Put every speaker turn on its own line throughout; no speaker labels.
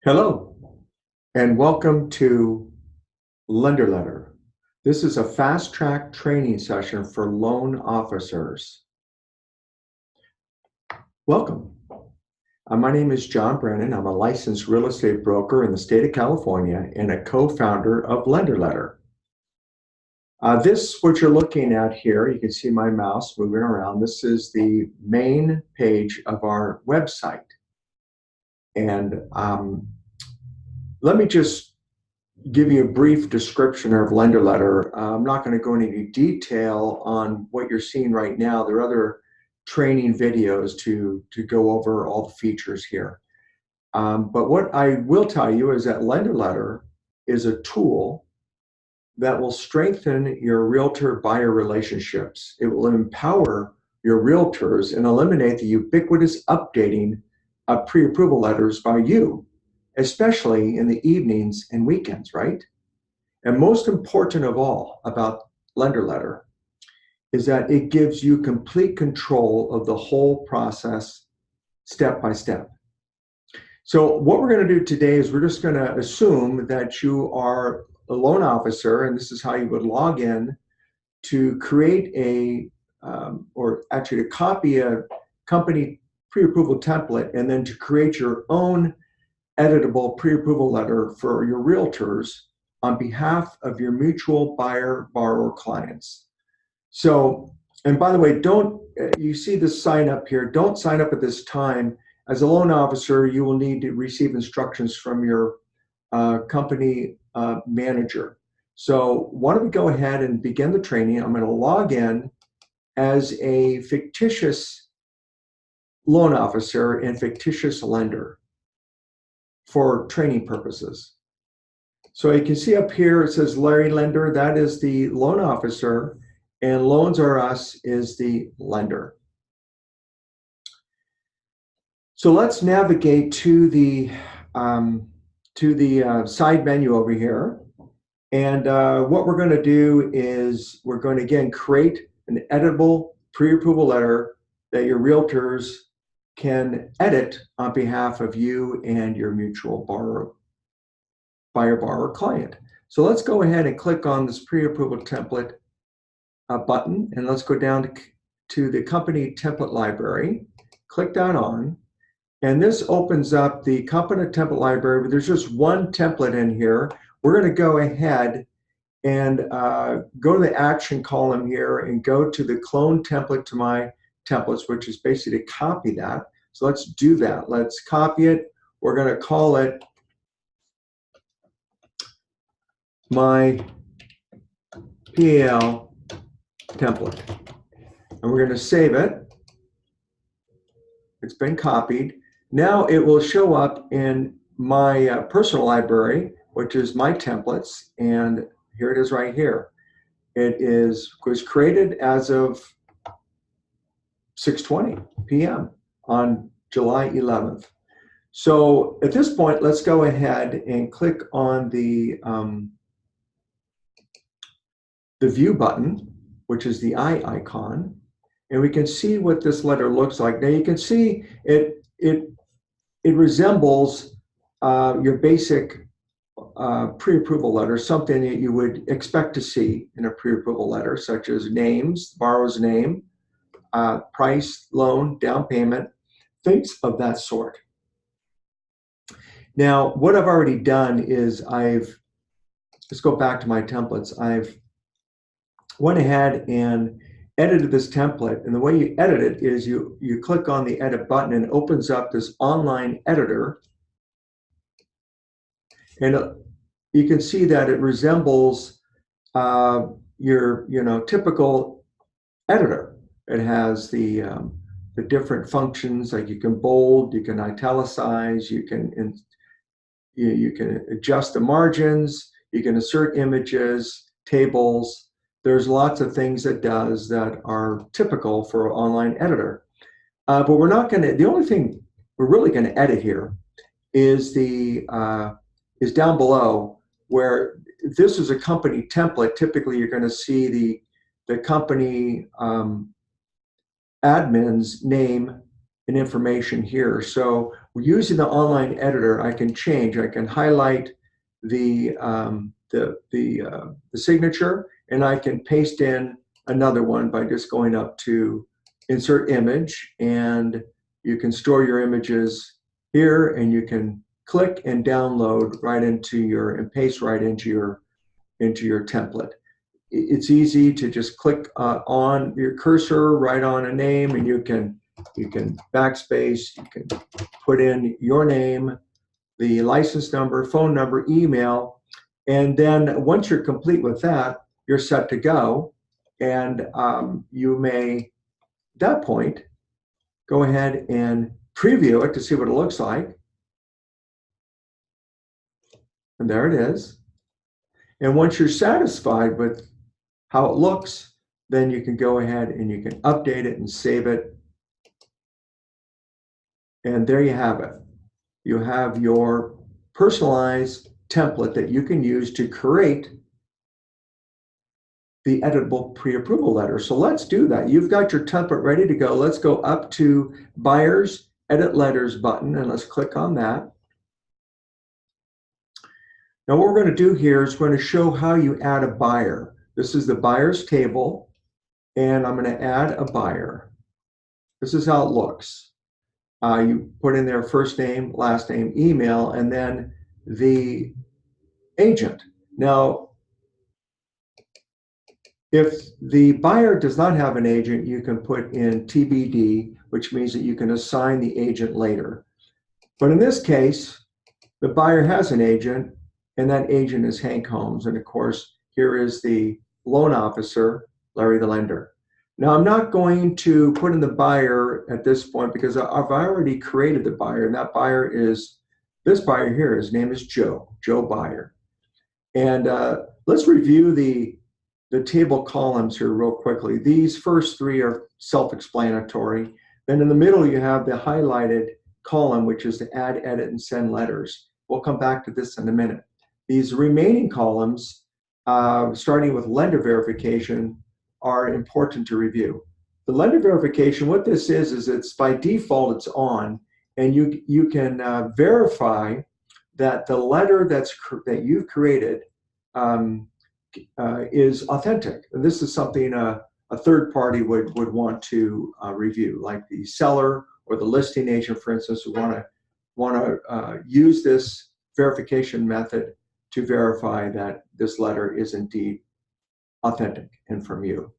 Hello, and welcome to LenderLetter. This is a fast-track training session for loan officers. Welcome. My name is John Brennan. I'm a licensed real estate broker in the state of California and a co-founder of LenderLetter. What you're looking at here, you can see my mouse moving around. This is the main page of our website. And let me just give you a brief description of LenderLetter. I'm not going to go into any detail on what you're seeing right now. There are other training videos to go over all the features here. But what I will tell you is that LenderLetter is a tool that will strengthen your realtor buyer relationships. It will empower your realtors and eliminate the ubiquitous updating of pre-approval letters by you, especially in the evenings and weekends, right? And most important of all about LenderLetter is that it gives you complete control of the whole process step by step. So what we're going to do today is we're just going to assume that you are a loan officer, and this is how you would log in to create to copy a company pre-approval template and then to create your own editable pre-approval letter for your realtors on behalf of your mutual buyer-borrower clients. So, and by the way, you see this sign up here, don't sign up at this time. As a loan officer, you will need to receive instructions from your company manager. So why don't we go ahead and begin the training. I'm going to log in as a fictitious loan officer and fictitious lender for training purposes. So you can see up here, it says Larry Lender, that is the loan officer, and Loans Are Us is the lender. So let's navigate to the side menu over here. And what we're going to do is we're going to, again, create an editable pre-approval letter that your realtors can edit on behalf of you and your mutual buyer-borrower client. So let's go ahead and click on this pre-approval template button, and let's go down to the company template library. Click down on, and this opens up the company template library, but there's just one template in here. We're going to go ahead and go to the action column here and go to the clone template to my templates, which is basically to copy that. So let's do that. Let's copy it. We're going to call it my PAL template. And we're going to save it. It's been copied. Now it will show up in my personal library, which is my templates. And here it is right here. It was created as of 6:20 p.m. on July 11th. So at this point, let's go ahead and click on the view button, which is the eye icon, and we can see what this letter looks like. Now you can see it resembles your basic pre-approval letter, something that you would expect to see in a pre-approval letter, such as names, borrower's name, price, loan, down payment, things of that sort. Now, what I've already done is let's go back to my templates. I've went ahead and edited this template, and the way you edit it is you click on the edit button and it opens up this online editor, and you can see that it resembles your typical editor. It has the different functions, like you can bold, you can italicize, you can adjust the margins, you can insert images, tables. There's lots of things it does that are typical for an online editor. But we're not going to, the only thing we're really going to edit here is down below, where this is a company template. Typically, you're going to see the company admin's name and information here. So using the online editor, I can change. I can highlight the signature, and I can paste in another one by just going up to insert image, and you can store your images here, and you can click and download right into your and paste right into your template. It's easy to just click on your cursor right on a name, and you can backspace, you can put in your name, the license number, phone number, email, and then once you're complete with that, you're set to go. And you may, at that point, go ahead and preview it to see what it looks like. And there it is. And once you're satisfied with how it looks, then you can go ahead and you can update it and save it. And there you have it. You have your personalized template that you can use to create the editable pre-approval letter. So let's do that. You've got your template ready to go. Let's go up to Buyers Edit Letters button, and let's click on that. Now what we're going to do here is we're going to show how you add a buyer. This is the buyers table, and I'm going to add a buyer. This is how it looks. You put in their first name, last name, email, and then the agent. Now, if the buyer does not have an agent, you can put in TBD, which means that you can assign the agent later. But in this case, the buyer has an agent, and that agent is Hank Holmes. And of course, here is the loan officer, Larry the lender. Now, I'm not going to put in the buyer at this point because I've already created the buyer, and that buyer is this buyer here. His name is Joe Buyer. And let's review the table columns here real quickly. These first three are self-explanatory. Then in the middle, you have the highlighted column, which is to add, edit, and send letters. We'll come back to this in a minute. These remaining columns, starting with lender verification, are important to review. The lender verification, what this is it's by default, it's on, and you can verify that the letter that you've created is authentic. And this is something a third party would want to review, like the seller or the listing agent, for instance, who want to use this verification method to verify that this letter is indeed authentic and from you.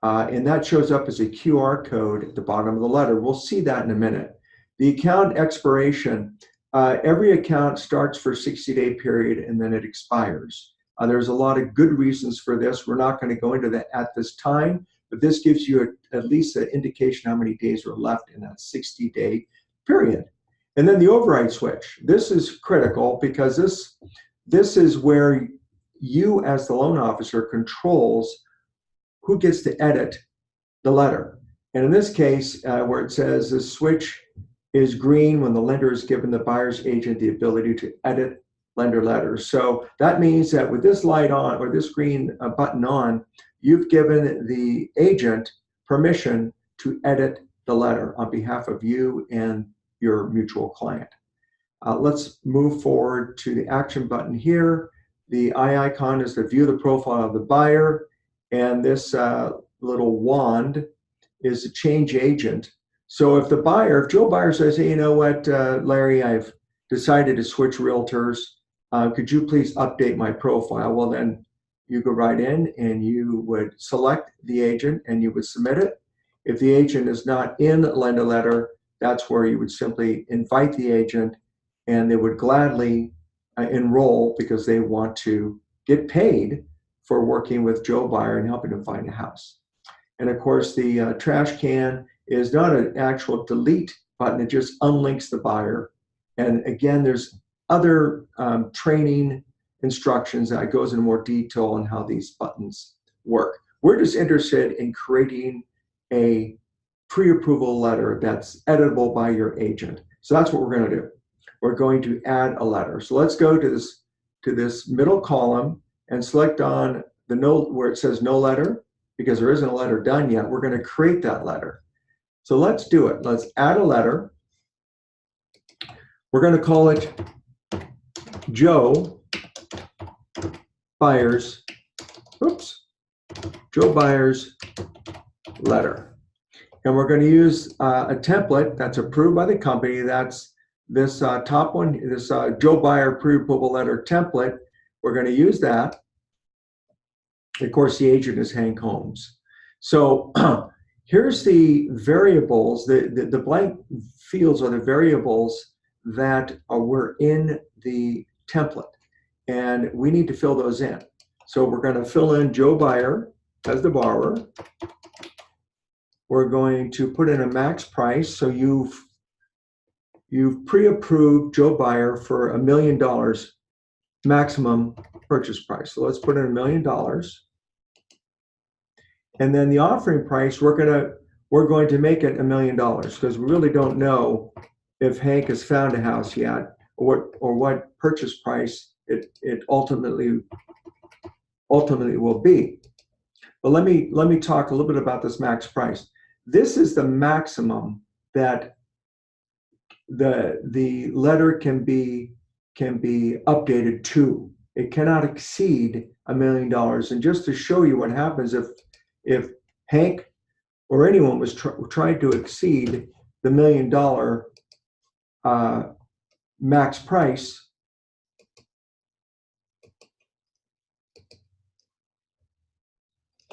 And that shows up as a QR code at the bottom of the letter. We'll see that in a minute. The account expiration, every account starts for a 60-day period and then it expires. There's a lot of good reasons for this. We're not going to go into that at this time, but this gives you at least an indication how many days are left in that 60-day period. And then the override switch. This is critical because this is where you as the loan officer controls who gets to edit the letter. And in this case, where it says the switch is green when the lender is given the buyer's agent the ability to edit lender letters. So that means that with this light on, or this green button on, you've given the agent permission to edit the letter on behalf of you and your mutual client. Let's move forward to the action button here. The eye icon is to view the profile of the buyer, and this little wand is a change agent. So if Joe Buyer says, hey, you know what, Larry, I've decided to switch realtors, could you please update my profile? Well, then you go right in and you would select the agent and you would submit it. If the agent is not in LenderLetter, that's where you would simply invite the agent, and they would gladly enroll because they want to get paid for working with Joe Buyer and helping him find a house. And of course, the trash can is not an actual delete button. It just unlinks the buyer. And again, there's other training instructions that goes into more detail on how these buttons work. We're just interested in creating a pre-approval letter that's editable by your agent. So that's what we're going to do. We're going to add a letter. So let's go to this middle column and select on the no, where it says no letter, because there isn't a letter done yet. We're going to create that letter. So let's do it. Let's add a letter. We're going to call it Joe Buyer's, Joe Buyer's letter. And we're going to use a template that's approved by the company. That's this top one, this Joe Buyer pre-approval letter template. We're going to use that. Of course, the agent is Hank Holmes. So here's the variables. The blank fields are the variables that were in the template. And we need to fill those in. So we're going to fill in Joe Buyer as the borrower. We're going to put in a max price. So you've pre-approved Joe Buyer for $1 million maximum purchase price. So let's put in $1 million. And then the offering price, we're going to make it $1 million because we really don't know if Hank has found a house yet or what purchase price it ultimately will be. But let me talk a little bit about this max price. This is the maximum that the letter can be updated to. It cannot exceed $1 million. And just to show you what happens if Hank or anyone was trying to exceed the $1 million max price,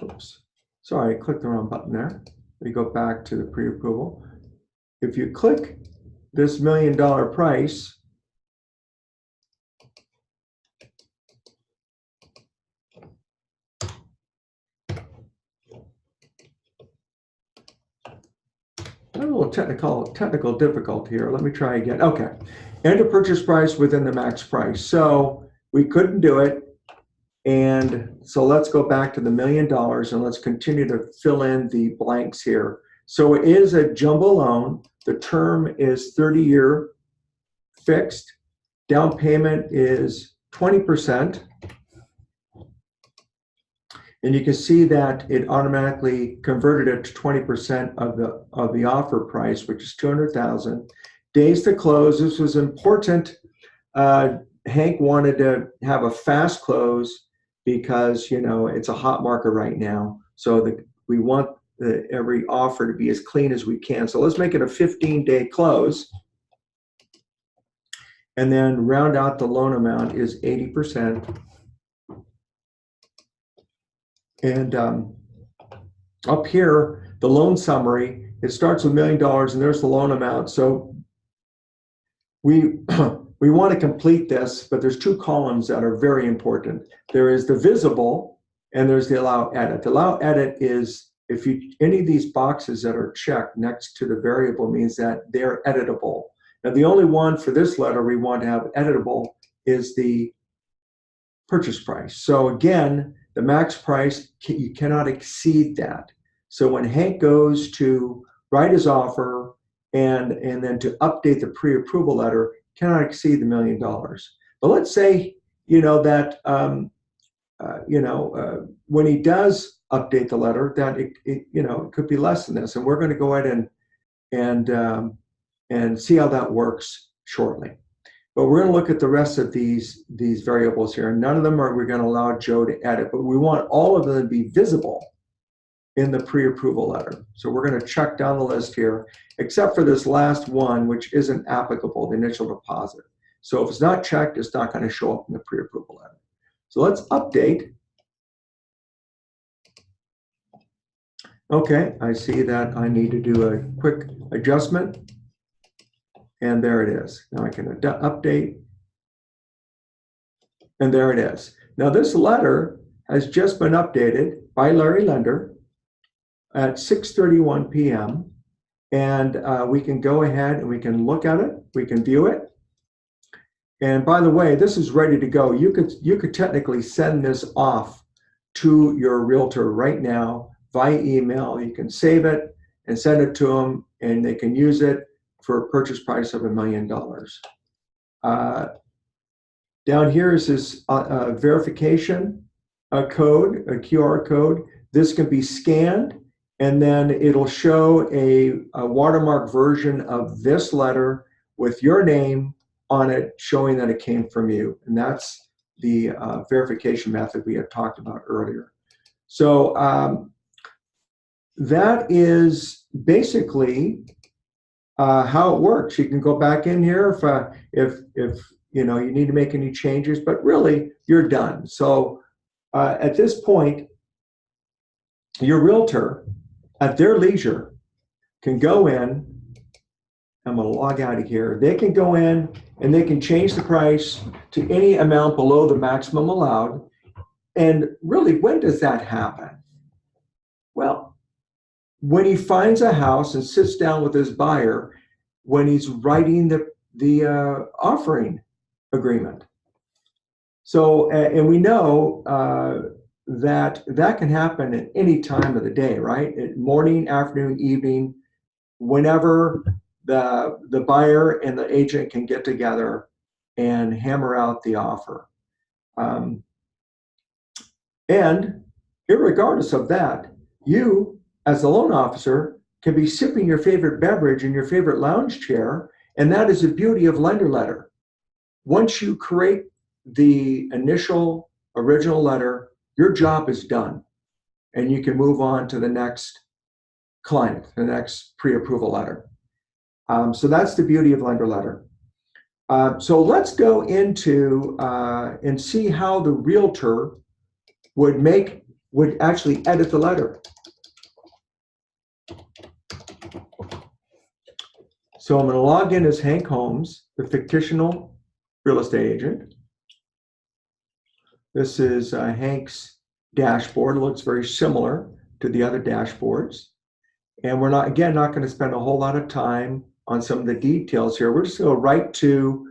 oops, sorry, I clicked the wrong button there. Let me go back to the pre-approval. If you click this $1 million price, a little technical difficulty here. Let me try again. Okay, enter purchase price within the max price. So we couldn't do it. And so let's go back to the $1 million and let's continue to fill in the blanks here. So it is a jumbo loan. The term is 30-year fixed. Down payment is 20%. And you can see that it automatically converted it to 20% of the offer price, which is $200,000. Days to close. This was important. Hank wanted to have a fast close because it's a hot market right now. So we want every offer to be as clean as we can. So let's make it a 15-day close. And then round out the loan amount is 80%. And up here, the loan summary, it starts with $1 million and there's the loan amount. So we want to complete this, but there's two columns that are very important. There is the visible and there's the allow edit. The allow edit is if any of these boxes that are checked next to the variable means that they're editable. Now the only one for this letter we want to have editable is the purchase price. So again, the max price, you cannot exceed that. So when Hank goes to write his offer and then to update the pre-approval letter, cannot exceed the $1 million. But let's say, that, when he does update the letter, that it could be less than this. And we're going to go ahead and see how that works shortly. But we're going to look at the rest of these variables here. None of them we're going to allow Joe to edit, but we want all of them to be visible in the pre-approval letter. So we're going to check down the list here, except for this last one, which isn't applicable, the initial deposit. So if it's not checked, it's not going to show up in the pre-approval letter. So let's update. Okay, I see that I need to do a quick adjustment. And there it is. Now I can update. And there it is. Now this letter has just been updated by Larry Lender at 6:31 p.m. And we can go ahead and we can look at it. We can view it. And by the way, this is ready to go. You could technically send this off to your realtor right now via email. You can save it and send it to them, and they can use it for a purchase price of $1 million. Down here is this verification code, a QR code. This can be scanned and then it'll show a watermark version of this letter with your name on it, showing that it came from you. And that's the verification method we had talked about earlier. So that is basically how it works. You can go back in here if you know you need to make any changes, but really you're done. So at this point, your realtor, at their leisure, can go in. I'm going to log out of here. They can go in and they can change the price to any amount below the maximum allowed. And really, when does that happen? Well, when he finds a house and sits down with his buyer, when he's writing the offering agreement. So, and we know that can happen at any time of the day, right? At morning, afternoon, evening, whenever the buyer and the agent can get together and hammer out the offer. And irregardless of that, you, as the loan officer, can be sipping your favorite beverage in your favorite lounge chair, and that is the beauty of LenderLetter. Once you create the initial original letter, your job is done, and you can move on to the next client, the next pre-approval letter. So that's the beauty of LenderLetter. So let's go into and see how the realtor would actually edit the letter. So I'm going to log in as Hank Holmes, the fictional real estate agent. This is Hank's dashboard. It looks very similar to the other dashboards. And we're not going to spend a whole lot of time on some of the details here. We're just going to go right to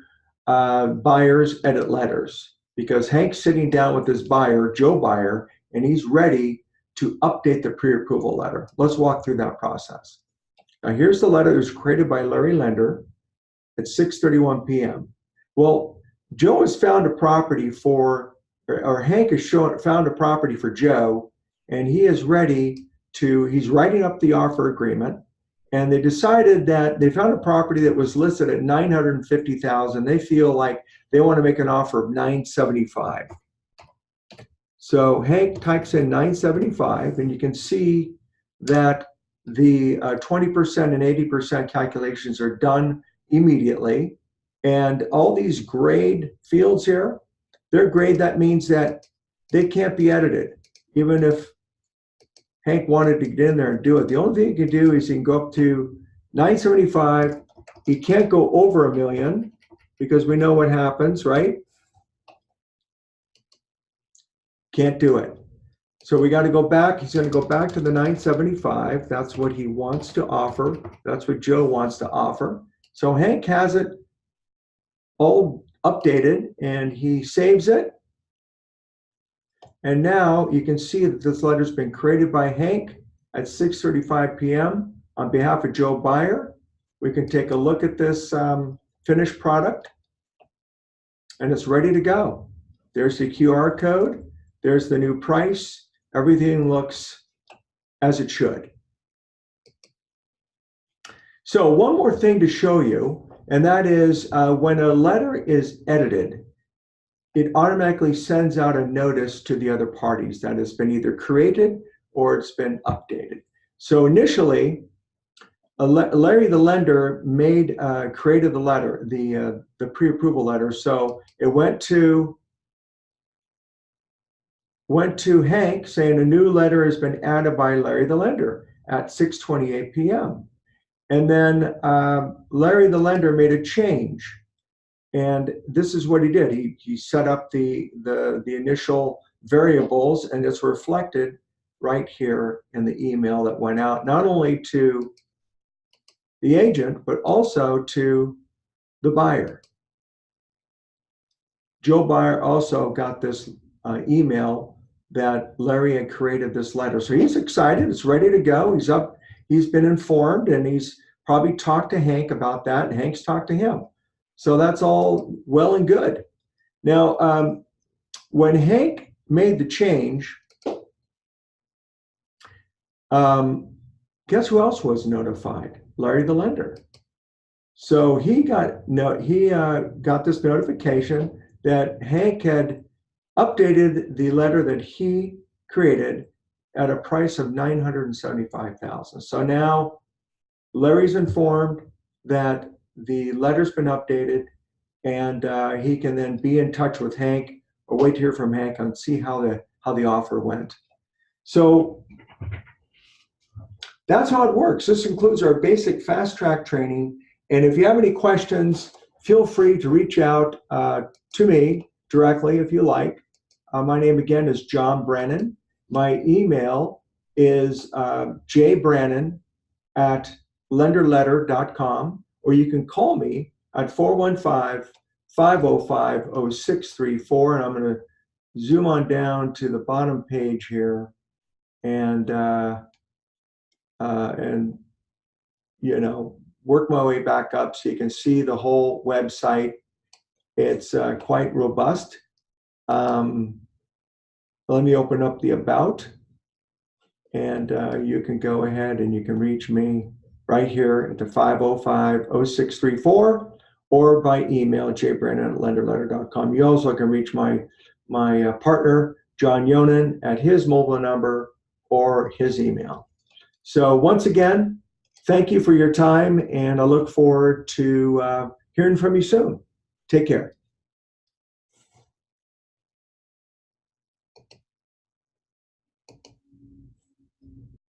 buyers edit letters, because Hank's sitting down with his buyer, Joe Buyer, and he's ready to update the pre-approval letter. Let's walk through that process. Now here's the letter that was created by Larry Lender at 6:31 p.m. Well, Joe has found a property for, or Hank has found a property for Joe, and he is ready to, he's writing up the offer agreement, and they decided that they found a property that was listed at $950,000. They feel like they want to make an offer of $975,000. So Hank types in $975,000, and you can see that the 20% and 80% calculations are done immediately. And all these grade fields here, they're grade. That means that they can't be edited, even if Hank wanted to get in there and do it. The only thing he can do is he can go up to 975. He can't go over $1 million, because we know what happens, right? Can't do it. So we got to go back. He's going to go back to the 975. That's what he wants to offer. That's what Joe wants to offer. So Hank has it all updated, and he saves it. And now you can see that this letter's been created by Hank at 6:35 p.m. on behalf of Joe Buyer. We can take a look at this finished product, and it's ready to go. There's the QR code. There's the new price. Everything looks as it should. So one more thing to show you, and that is when a letter is edited, it automatically sends out a notice to the other parties that it's been either created or it's been updated. So initially, Larry the lender created the letter, the pre-approval letter. So it went to Hank saying a new letter has been added by Larry the lender at 6:28 p.m. And then Larry the lender made a change. And this is what he did. He set up the initial variables, and it's reflected right here in the email that went out, not only to the agent, but also to the buyer. Joe Buyer also got this email that Larry had created this letter. So he's excited, it's ready to go. He's up, he's been informed, and he's probably talked to Hank about that, and Hank's talked to him. So that's all well and good. Now, when Hank made the change, guess who else was notified? Larry the lender. So he got this notification that Hank had updated the letter that he created at a price of $975,000. So now Larry's informed that the letter's been updated, and he can then be in touch with Hank or wait to hear from Hank and see how the offer went. So that's how it works. This includes our basic fast track training. And if you have any questions, feel free to reach out to me directly if you like. My name again is John Brennan. My email is jbrennan@lenderletter.com, or you can call me at 415-505-0634. And I'm going to zoom on down to the bottom page here and work my way back up so you can see the whole website. It's quite robust. Let me open up the About, and you can go ahead and you can reach me right here at the 505-0634 or by email, jbrennan@lenderletter.com. You also can reach my partner, John Yonan, at his mobile number or his email. So once again, thank you for your time, and I look forward to hearing from you soon. Take care.